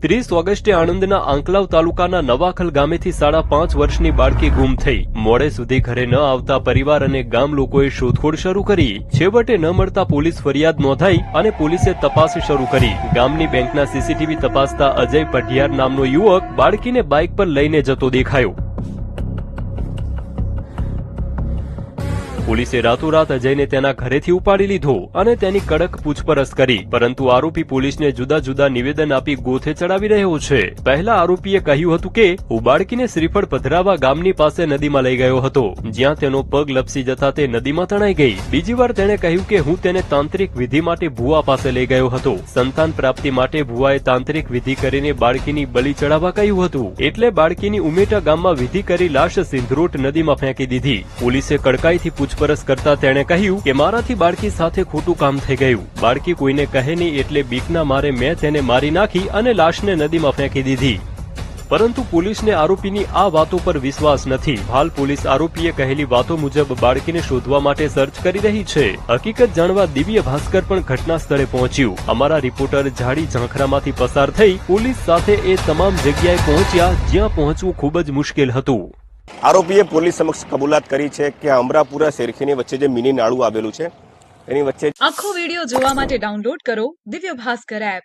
30 ઓગસ્ટે આણંદના આંકલાવ તાલુકાના નવાખલ ગામેથી 5.5 વર્ષની બાળકી ગુમ થઈ. મોડે સુધી ઘરે ન આવતા પરિવાર અને ગામ લોકોએ શોધખોળ શરૂ કરી. છેવટે ન મળતા પોલીસ ફરિયાદ નોંધાઈ અને પોલીસે તપાસ શરૂ કરી. ગામની બેંકના સીસીટીવી તપાસતા અજય પઢિયાર નામનો યુવક બાળકીને બાઇક પર લઈને જતો દેખાયો. પોલીસે રાતોરાત અજયને તેના ઘરેથી ઉપાડી લીધો અને તેની કડક પૂછપરછ કરી, પરંતુ આરોપી પોલીસને જુદા જુદા નિવેદન આપી ગોથે ચડાવી રહ્યો છે. પહેલા આરોપીએ કહ્યું હતું કે હું બાળકીને શ્રીફળ પધરાવા ગામની પાસે નદીમાં લઈ ગયો હતો, જ્યાં તેનો પગ લપસી જતા તે નદીમાં તણાઈ ગઈ. બીજી વાર તેણે કહ્યું કે હું તેને તાંત્રિક વિધિ માટે ભુવા પાસે લઈ ગયો હતો. સંતાન પ્રાપ્તિ માટે ભુવાએ તાંત્રિક વિધિ કરીને બાળકીની બલિ ચડાવવા કહ્યું હતું, એટલે બાળકીની ઉમેટા ગામમાં વિધિ કરી લાશ સિંધરોટ નદીમાં ફેંકી દીધી. પોલીસે કડકાઈથી પૂછપરછ કરતા તેણે કહ્યું કે મારાથી બાળકી સાથે ખોટું કામ થઈ ગયું. બાળકી કોઈને કહે નહીં એટલે બીકના મારે મેં તેને મારી નાખી અને લાશને નદીમાં ફેંકી દીધી. પરંતુ પોલીસને આરોપીની આ વાતો પર વિશ્વાસ નથી. હાલ પોલીસ આરોપીએ કહેલી વાતો મુજબ બાળકીને શોધવા માટે સર્ચ કરી રહી છે. હકીકત જાણવા દિવ્ય ભાસ્કર પણ ઘટના સ્થળે પહોંચ્યું. અમારા રિપોર્ટર ઝાડી ઝાંખરામાંથી પસાર થઈ પોલીસ સાથે એ તમામ જગ્યાએ પહોંચ્યા જ્યાં પહોંચવું ખૂબ જ મુશ્કેલ હતું. આરોપીએ પોલીસ સમક્ષ કબૂલાત કરી છે કે અમરાપુરા શેરખીની વચ્ચે જે મિની નાળું આવેલું છે એની વચ્ચે આખો વિડિયો જોવા માટે ડાઉનલોડ કરો દિવ્ય ભાસ્કર એપ.